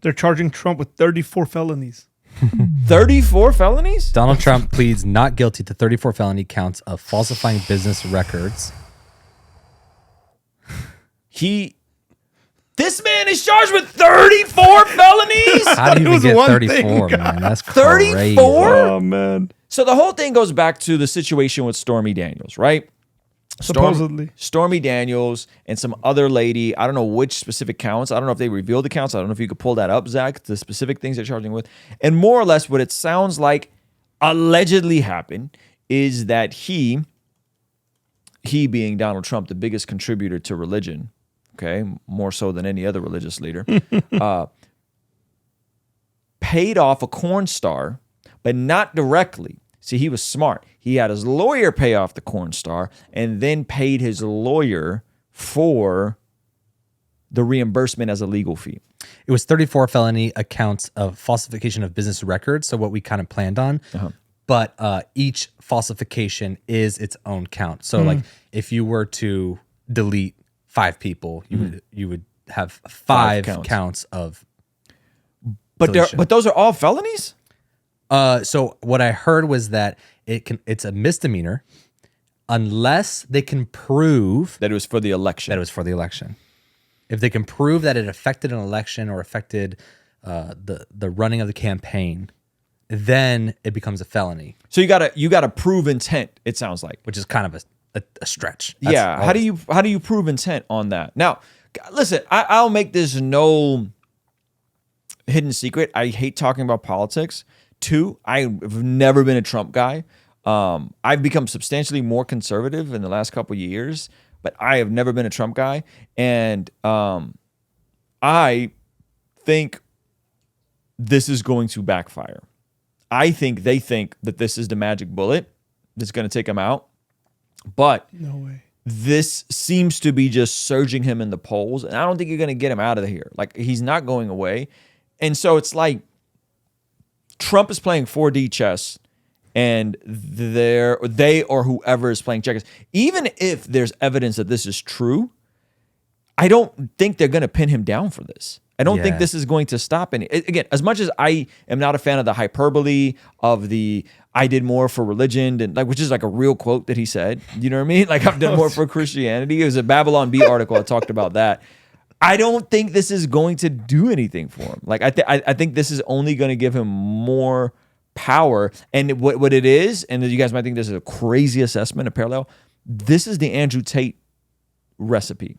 They're charging Trump with 34 felonies. 34 felonies? Donald Trump pleads not guilty to 34 felony counts of falsifying business records. This man is charged with 34 felonies? How do you even get 34, man? That's crazy. 34? Oh, man. So the whole thing goes back to the situation with Stormy Daniels, right? Supposedly. Stormy Daniels and some other lady. I don't know which specific counts. I don't know if they revealed the counts. I don't know if you could pull that up, Zach, the specific things they're charging with. And more or less what it sounds like allegedly happened is that he being Donald Trump, the biggest contributor to religion, okay, more so than any other religious leader, paid off a corn star, but not directly. See, he was smart. He had his lawyer pay off the corn star and then paid his lawyer for the reimbursement as a legal fee. It was 34 felony accounts of falsification of business records, so what we kind of planned on. But each falsification is its own count. So like if you were to delete 5 people, you would have five counts of deletion. But those are all felonies? So what I heard was that it's a misdemeanor unless they can prove That it was for the election. that it was for the election. If they can prove that it affected an election or affected the running of the campaign, then it becomes a felony, So you gotta prove intent, it sounds like. which is kind of a stretch. Yeah. How do you prove intent on that? Now, listen, I'll make this no hidden secret. I hate talking about politics. 2, I've never been a Trump guy. I've become substantially more conservative in the last couple of years, but I have never been a Trump guy. And I think this is going to backfire. I think they think that this is the magic bullet that's going to take him out. But No way. this seems to be just surging him in the polls. And I don't think you're going to get him out of here. Like, he's not going away. And so it's like Trump is playing 4D chess and they or whoever is playing checkers. Even if there's evidence that this is true, I don't think they're going to pin him down for this. I don't think this is going to stop any. Again, as much as I am not a fan of the hyperbole of the "I did more for religion," and which is like a real quote that he said. You know what I mean? Like, I've done more for Christianity. It was a Babylon Bee article that talked about that. I don't think this is going to do anything for him. Like, I think this is only going to give him more power. And what it is, and you guys might think this is a crazy assessment, a parallel. This is the Andrew Tate recipe.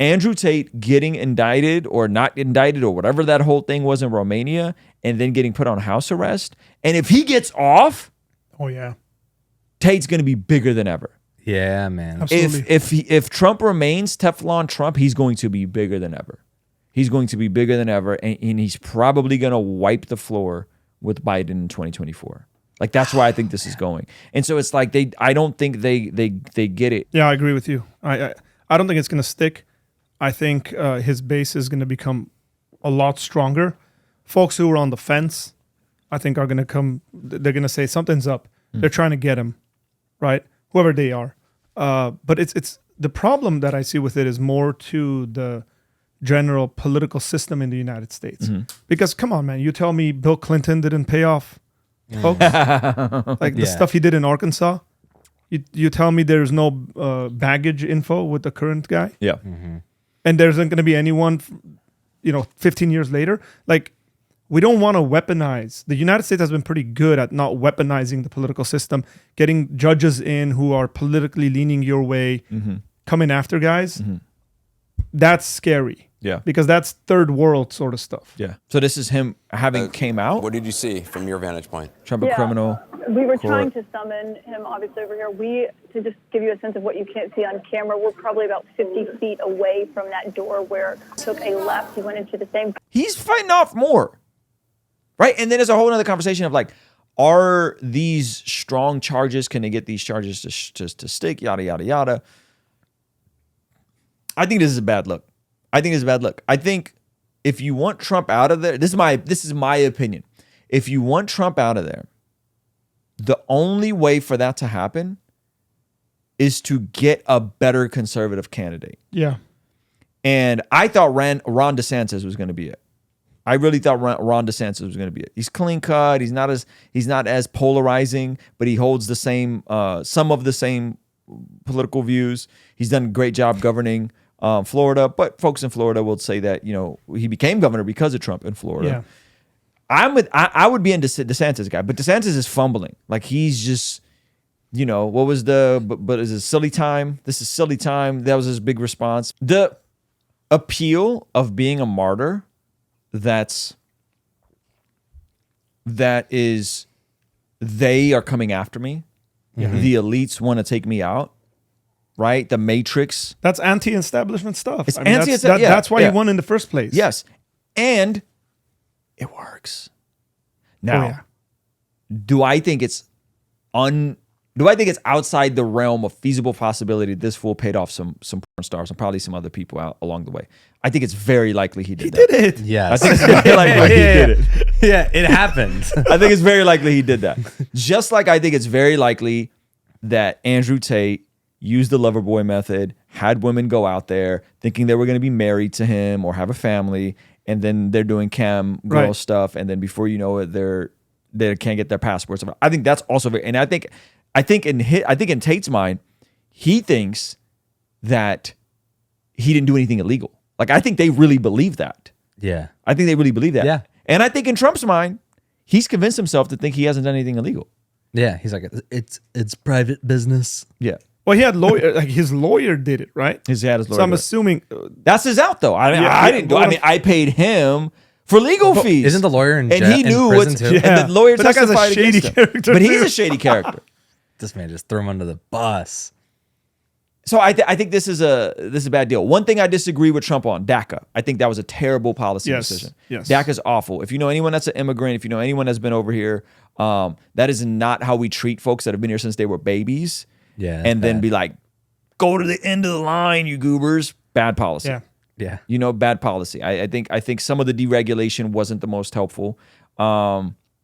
Andrew Tate getting indicted or not indicted or whatever that whole thing was in Romania and then getting put on house arrest. And if he gets off, Oh, yeah. Tate's going to be bigger than ever. Yeah, man. Absolutely. If Trump remains Teflon Trump, he's going to be bigger than ever. He's going to be bigger than ever, and he's probably going to wipe the floor with Biden in 2024. Like, that's why I think this is going. And so it's like I don't think they get it. Yeah, I agree with you. I don't think it's going to stick. I think his base is going to become a lot stronger. Folks who are on the fence, I think, are going to come. They're going to say something's up. They're trying to get him, right? Whoever they are. But it's the problem that I see with it is more to the general political system in the United States. Because come on, man, you tell me Bill Clinton didn't pay off, folks. Like the stuff he did in Arkansas. You tell me there's no baggage info with the current guy. Yeah. And there isn't going to be anyone, 15 years later. Like, we don't want to weaponize. The United States has been pretty good at not weaponizing the political system, getting judges in who are politically leaning your way, coming after guys. That's scary. Yeah. Because that's third world sort of stuff. Yeah. So this is him having came out. What did you see from your vantage point? Trump a criminal. We were trying to summon him, obviously, over here. To just give you a sense of what you can't see on camera, we're probably about 50 feet away from that door where he took a left. He went into the same. He's fighting off more. Right? And then there's a whole other conversation of like, are these strong charges? Can they get these charges to stick? Yada, yada, yada. I think this is a bad look. I think if you want Trump out of there, this is my opinion. If you want Trump out of there, the only way for that to happen is to get a better conservative candidate. Yeah. And I thought Ron DeSantis was going to be it. I really thought Ron DeSantis was going to be it. He's clean cut. He's not as polarizing, but he holds the same some of the same political views. He's done a great job governing Florida, but folks in Florida will say that he became governor because of Trump in Florida. Yeah. I would be into DeSantis guy, but DeSantis is fumbling. Like he's just, what was but is it silly time? This is silly time. That was his big response. The appeal of being a martyr that is they are coming after me. The elites want to take me out. Right? The Matrix. That's anti-establishment stuff. It's anti-establishment. That's why he won in the first place. Yes. And it works. Now, do I think it's outside the realm of feasible possibility this fool paid off some porn stars and probably some other people out along the way? I think it's very likely he did that. He did it. Yes. I think it's very likely he did it. Yeah, it happened. I think it's very likely he did that. Just like I think it's very likely that Andrew Tate used the lover boy method, had women go out there thinking they were going to be married to him or have a family, and then they're doing cam girl stuff, and then before you know it, they can't get their passports. I think that's also very, and I think in Tate's mind, he thinks that he didn't do anything illegal. Like I think they really believe that. Yeah. I think they really believe that. Yeah. And I think in Trump's mind, he's convinced himself to think he hasn't done anything illegal. Yeah. He's like, it's private business. Yeah. Well, he had lawyer, like his lawyer did it, right? His lawyer. So I'm assuming that's his out though. I didn't do. I mean, I paid him for legal fees. Isn't the lawyer in and he knew prison what? too? Yeah. And the lawyer But that guy's a testified shady against him. character, But he's too. a shady character. This man just threw him under the bus. So I think this is a bad deal. One thing I disagree with Trump on, DACA. I think that was a terrible policy decision. Yes. DACA is awful. If you know anyone that's an immigrant, if you know anyone that's been over here, that is not how we treat folks that have been here since they were babies. Yeah. And then be like, go to the end of the line, you goobers. Bad policy. yeah. Yeah. Bad policy. I think some of the deregulation wasn't the most helpful.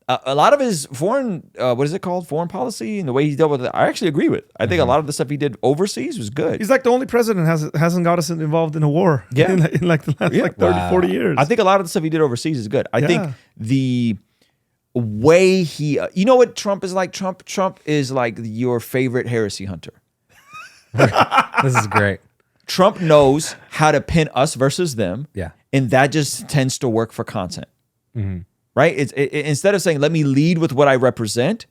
A lot of his foreign, what is it called? Foreign policy and the way he dealt with it, I actually agree with. I think a lot of the stuff he did overseas was good. He's like the only president hasn't got us involved in a war. Yeah. in like the last 30, 40 years. I think a lot of the stuff he did overseas is good. I think Yeah. the way he, you know what Trump is like? Trump is like your favorite heresy hunter. This is great. Trump knows how to pin us versus them. Yeah. And that just tends to work for content. Right? It's instead of saying, let me lead with what I represent,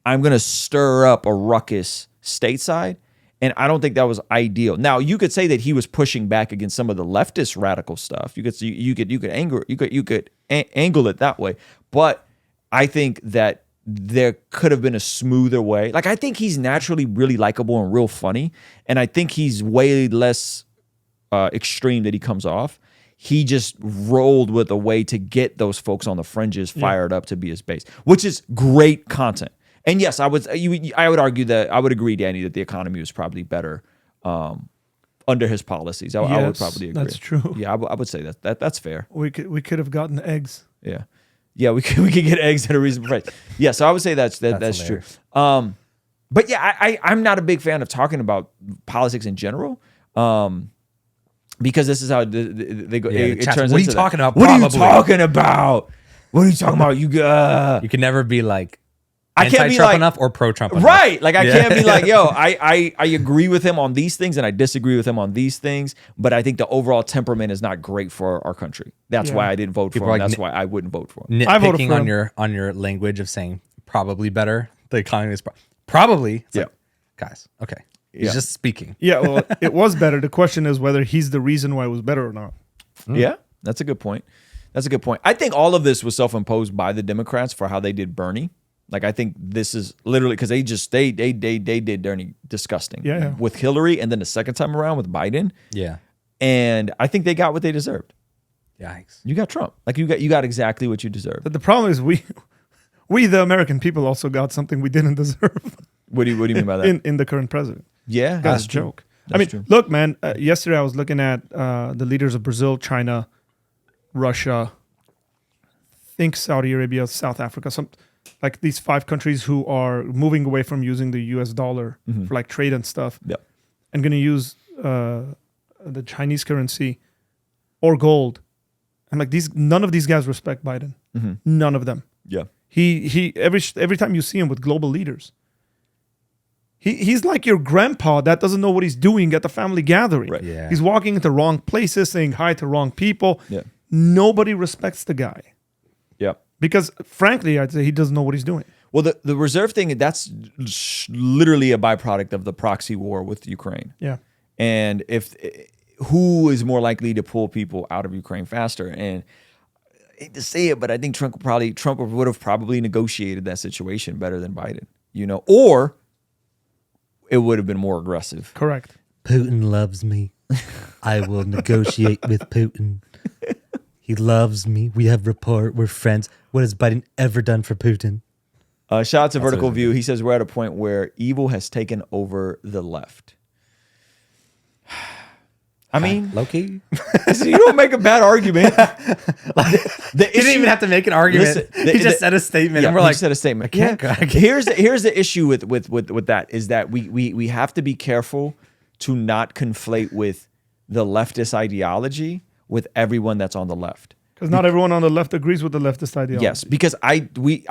I'm going to stir up a ruckus stateside. And I don't think that was ideal. Now, you could say that he was pushing back against some of the leftist radical stuff. You could angle it that way. But I think that there could have been a smoother way. Like, I think he's naturally really likable and real funny. And I think he's way less extreme that he comes off. He just rolled with a way to get those folks on the fringes fired up to be his base, which is great content. And yes, I would argue that I would agree, Danny, that the economy was probably better under his policies. I would probably agree. That's true. Yeah, I would say that's fair. We could have gotten eggs. Yeah, we could get eggs at a reasonable price. Yeah, so I would say that's true. But yeah, I'm not a big fan of talking about politics in general. Because this is how they go. It turns what are you into talking about? What are you Probably. talking about? What are you talking about? You can never be like I can't be anti-Trump like enough or pro-Trump enough. right. Like I can't be like, yo, I agree with him on these things and I disagree with him on these things. But I think the overall temperament is not great for our country. That's why I didn't vote for him. like That's why I wouldn't vote for him. I voted Nitpicking for on him. your language of saying probably better. The economy is probably. It's Yeah. like, guys. Okay. He's just speaking. Yeah, well, it was better. The question is whether he's the reason why it was better or not. Yeah, that's a good point. That's a good point. I think all of this was self-imposed by the Democrats for how they did Bernie. Like I think this is literally because they did Bernie disgusting. Yeah. With Hillary and then the second time around with Biden. Yeah. And I think they got what they deserved. Yikes. You got Trump. Like you got exactly what you deserved. But the problem is we the American people also got something we didn't deserve What do you mean by that? in the current president. Yeah, That's a true. joke. That's true. Look, man. Yesterday I was looking at the leaders of Brazil, China, Russia, I think Saudi Arabia, South Africa, some like these 5 countries who are moving away from using the U.S. dollar for like trade and stuff, Yep. and going to use the Chinese currency or gold I'm like, none of these guys respect Biden. None of them. Yeah. He every time you see him with global leaders, he's like your grandpa that doesn't know what he's doing at the family gathering. Right. Yeah. He's walking into wrong places, saying hi to wrong people. Yeah. Nobody respects the guy Yeah. because, frankly, I'd say he doesn't know what he's doing. Well, the reserve thing, that's literally a byproduct of the proxy war with Ukraine. Yeah. And who is more likely to pull people out of Ukraine faster? And I hate to say it, but I think Trump would have probably negotiated that situation better than Biden, or it would have been more aggressive. Correct. Putin loves me. I will negotiate with Putin. He loves me. We have rapport. We're friends. What has Biden ever done for Putin? Shout out to Vertical View. He says we're at a point where evil has taken over the left. I mean, Low-key. you don't make a bad argument. He didn't even have to make an argument. He just said a statement. Yeah, and we're he like, said a statement. I can't. Here's the issue with that is that we have to be careful to not conflate with the leftist ideology with everyone that's on the left. Because not everyone on the left agrees with the leftist ideology. Yes, because I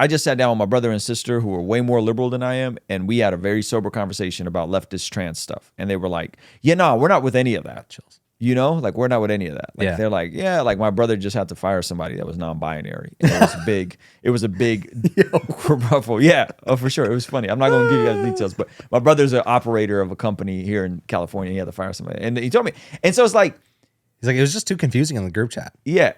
just sat down with my brother and sister who are way more liberal than I am, and we had a very sober conversation about leftist trans stuff. And they were like, yeah, no, we're not with any of that. Like we're not with any of that. Like they're like, yeah, like my brother just had to fire somebody that was non-binary. And it was big. It was a big kerfuffle. Yeah, for sure. It was funny. I'm not going to give you guys details, but my brother's an operator of a company here in California. He had to fire somebody, and he told me. And so it's like, he's like, it was just too confusing in the group chat. yeah,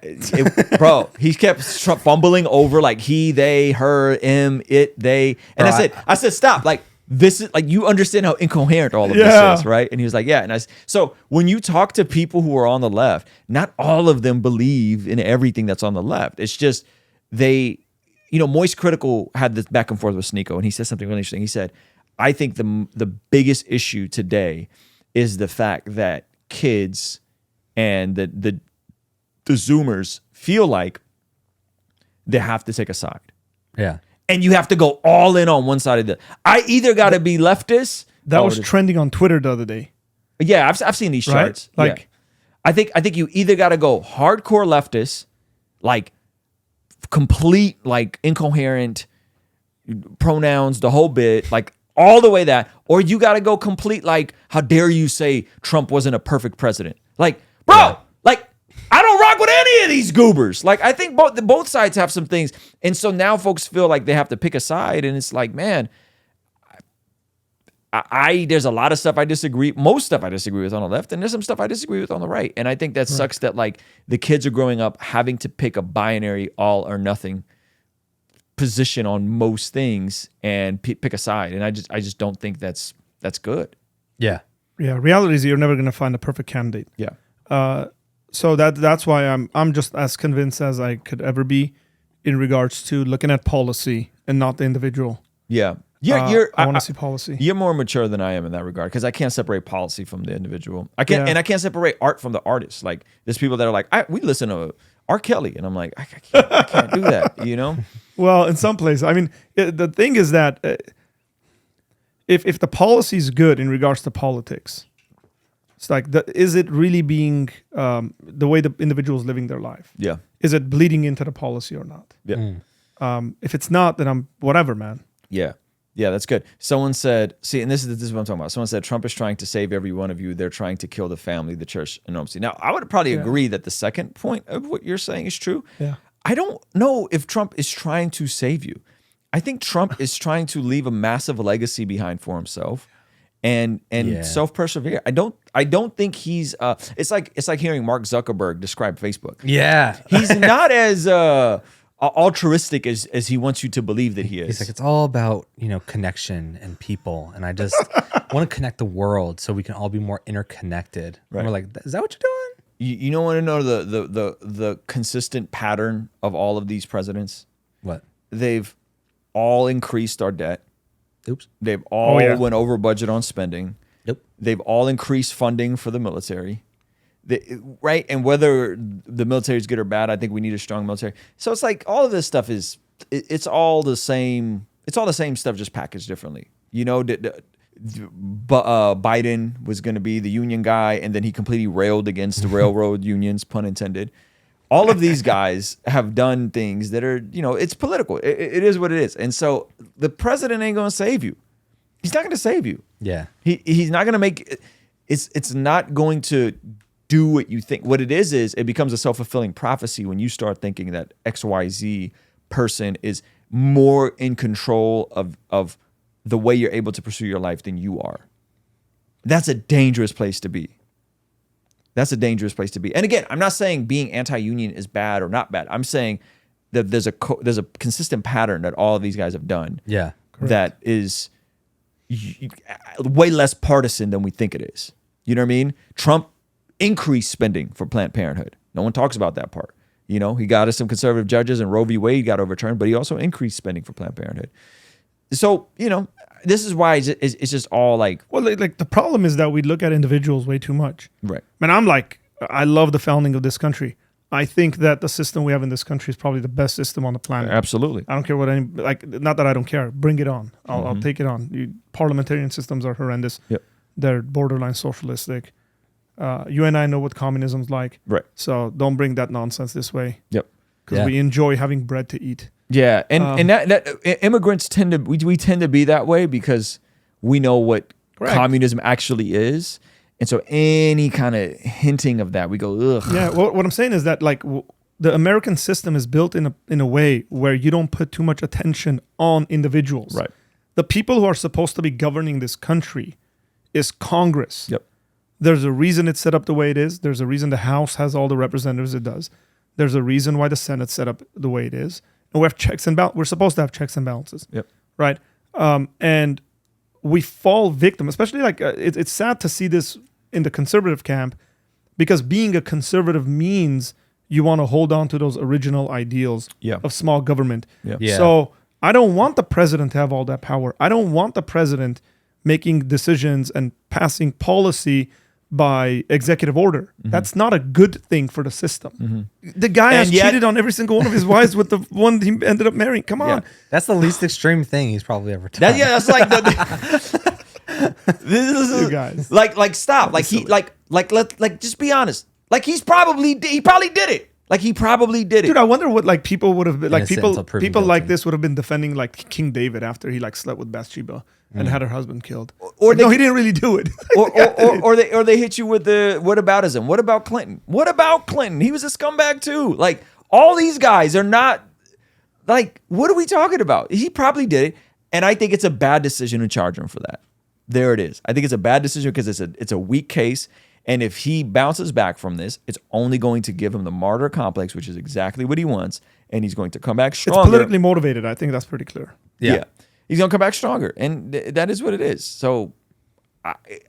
bro, he kept fumbling over like he, they, her, him, it, they. And Bro, I said, stop. Like, this is like, you understand how incoherent all of this is, right? And he was like, yeah. And so when you talk to people who are on the left, not all of them believe in everything that's on the left. It's just Moist Critical had this back and forth with Sneeko, and he said something really interesting. He said, I think the biggest issue today is the fact that kids and the Zoomers feel like they have to take a side. Yeah. And you have to go all in on one side of I either got to be leftist. That was trending on Twitter the other day. Yeah, I've seen these charts. Right? Like, yeah. I think you either got to go hardcore leftist, like complete, like incoherent pronouns, the whole bit, like all the way that, or you got to go complete, like, how dare you say Trump wasn't a perfect president? Like, bro, like, I don't rock with any of these goobers. Like, I think both sides have some things. And so now folks feel like they have to pick a side. And it's like, man, there's a lot of stuff I disagree. Most stuff I disagree with on the left. And there's some stuff I disagree with on the right. And I think that sucks that, like, the kids are growing up having to pick a binary all or nothing position on most things and pick a side. And I just don't think that's good. Yeah. Yeah. Reality is you're never going to find a perfect candidate. Yeah. So that's why I'm just as convinced as I could ever be in regards to looking at policy and not the individual. Yeah. I want to see policy. You're more mature than I am in that regard because I can't separate policy from the individual. I can't separate art from the artist. Like, there's people that are like, we listen to R. Kelly, and I'm like, I can't do that. Well, in some places, I mean, the thing is that if the policy is good in regards to politics, it's like, is it really being the way the individual is living their life? Yeah. Is it bleeding into the policy or not? Yeah. If it's not, then I'm whatever, man. Yeah. Yeah, that's good. Someone said, see, and this is what I'm talking about. Someone said, Trump is trying to save every one of you. They're trying to kill the family, the church, and normalcy. Now, I would probably agree that the second point of what you're saying is true. Yeah. I don't know if Trump is trying to save you. I think Trump is trying to leave a massive legacy behind for himself and self-persevere. I don't think he's it's like hearing Mark Zuckerberg describe Facebook. Yeah. He's not as altruistic as he wants you to believe that he is. He's like, it's all about, connection and people. And I just want to connect the world so we can all be more interconnected. Right. And we're like, is that what you're doing? You don't want to know the consistent pattern of all of these presidents? What? They've all increased our debt. Oops. They've all went over budget on spending. Nope. They've all increased funding for the military. Right? And whether the military is good or bad, I think we need a strong military. So it's like all of this stuff it's all the same. It's all the same stuff, just packaged differently. Biden was going to be the union guy, and then he completely railed against the railroad unions, pun intended. all of these guys have done things that are, it's political. It is what it is. And so the president ain't going to save you. He's not going to save you. Yeah. He's not going to make it's not going to do what you think. What it is it becomes a self-fulfilling prophecy when you start thinking that XYZ person is more in control of the way you're able to pursue your life than you are. That's a dangerous place to be. That's a dangerous place to be. And again, I'm not saying being anti-union is bad or not bad. I'm saying that there's a consistent pattern that all of these guys have done. Yeah. That is way less partisan than we think it is. You know what I mean? Trump increased spending for Planned Parenthood. No one talks about that part. He got us some conservative judges and Roe v. Wade got overturned, but he also increased spending for Planned Parenthood. So, this is why it's just all like... Well, like the problem is that we look at individuals way too much. Right. Man, I love the founding of this country. I think that the system we have in this country is probably the best system on the planet. Absolutely. I don't care what not that I don't care. Bring it on. I'll take it on. Parliamentarian systems are horrendous. Yep. They're borderline socialistic. You and I know what communism's like. Right. So don't bring that nonsense this way. Yep. Because we enjoy having bread to eat. Yeah, and that immigrants tend to we tend to be that way because we know what communism actually is, and so any kind of hinting of that, we go ugh. Yeah, well, what I'm saying is that the American system is built in a way where you don't put too much attention on individuals. Right. The people who are supposed to be governing this country is Congress. Yep. There's a reason it's set up the way it is. There's a reason the House has all the representatives it does. There's a reason why the Senate's set up the way it is. And we have checks and balances. We're supposed to have checks and balances. Yep. Right. And we fall victim, especially it's sad to see this in the conservative camp, because being a conservative means you want to hold on to those original ideals of small government. Yeah. Yeah. So I don't want the president to have all that power. I don't want the president making decisions and passing policy by executive order. That's not a good thing for the system. The guy has cheated on every single one of his wives with the one he ended up marrying. Come on. That's the least extreme thing he's probably ever done. That's like this is You guys. stop. Just be honest. He probably did it. He probably did it. Dude, I wonder what people would have been Innocent until proven people like guilty. this would have been defending King David after he slept with Bathsheba and had her husband killed. Or No, he didn't really do it. or they hit you with the whataboutism. What about Clinton? What about Clinton? He was a scumbag too. All these guys are not what are we talking about? He probably did it, and I think it's a bad decision to charge him for that. There it is. I think it's a bad decision because it's a weak case. And if he bounces back from this, it's only going to give him the martyr complex, which is exactly what he wants. And he's going to come back stronger. It's politically motivated. I think that's pretty clear. Yeah. He's going to come back stronger. And that is what it is. So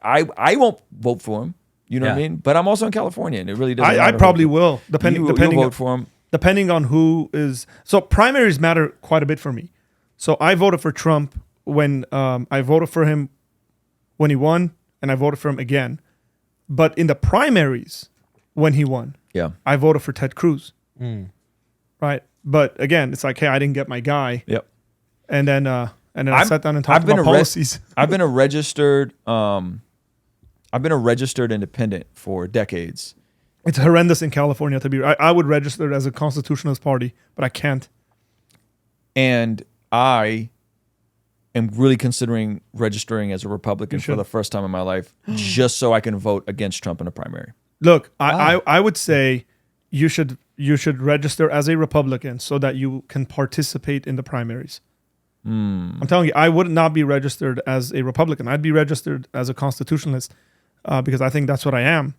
I won't vote for him. You know what I mean? But I'm also in California, and it really doesn't matter. I probably will, depending you'll vote for him. Depending on who is. So primaries matter quite a bit for me. So I voted for Trump when I voted for him when he won, and I voted for him again. But in the primaries, when he won, I voted for Ted Cruz. Right? But again, it's hey, I didn't get my guy. Yep. And then I sat down and talked about policies. I've been a registered independent for decades. It's horrendous in California to be. I would register as a constitutionalist party, but I can't. And I am really considering registering as a Republican for the first time in my life, just so I can vote against Trump in a primary. Look, I would say you should register as a Republican so that you can participate in the primaries. I'm telling you, I would not be registered as a Republican. I'd be registered as a constitutionalist because I think that's what I am.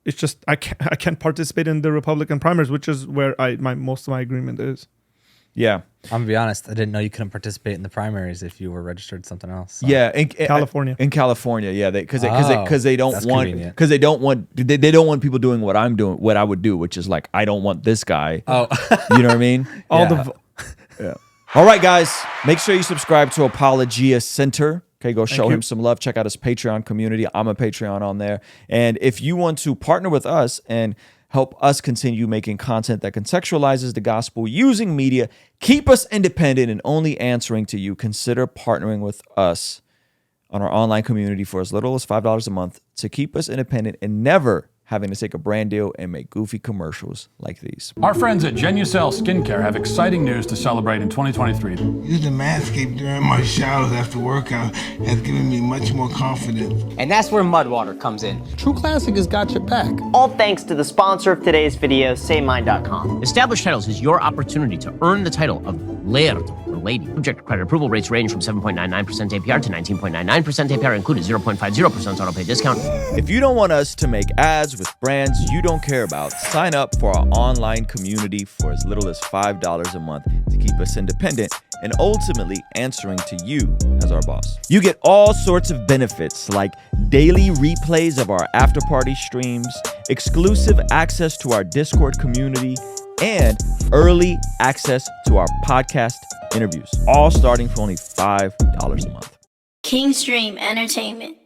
It's just I can't participate in the Republican primaries, which is where most of my agreement is. Yeah. I'm gonna be honest. I didn't know you couldn't participate in the primaries if you were registered something else. So. Yeah, in California. In California, yeah, because they don't that's want convenient. they don't want people doing what I'm doing, what I would do, which is I don't want this guy. Oh, You know what I mean? Yeah. All right, guys, make sure you subscribe to Apologia Center. Okay, go show him some love. Check out his Patreon community. I'm a Patreon on there. And if you want to partner with us and help us continue making content that contextualizes the gospel using media, keep us independent and only answering to you, consider partnering with us on our online community for as little as $5 a month to keep us independent and never having to take a brand deal and make goofy commercials like these. Our friends at Genucel Skincare have exciting news to celebrate in 2023. Using Manscaped during my showers after workout has given me much more confidence. And that's where Mudwater comes in. True Classic has got your back. All thanks to the sponsor of today's video, SayMine.com. Established Titles is your opportunity to earn the title of Laird or Lady. Subject to credit approval, rates range from 7.99% APR to 19.99% APR, included 0.50% auto pay discount. If you don't want us to make ads with brands you don't care about, sign up for our online community for as little as $5 a month to keep us independent and ultimately answering to you as our boss. You get all sorts of benefits like daily replays of our after party streams, exclusive access to our Discord community, and early access to our podcast interviews, all starting for only $5 a month. Kingstream Entertainment.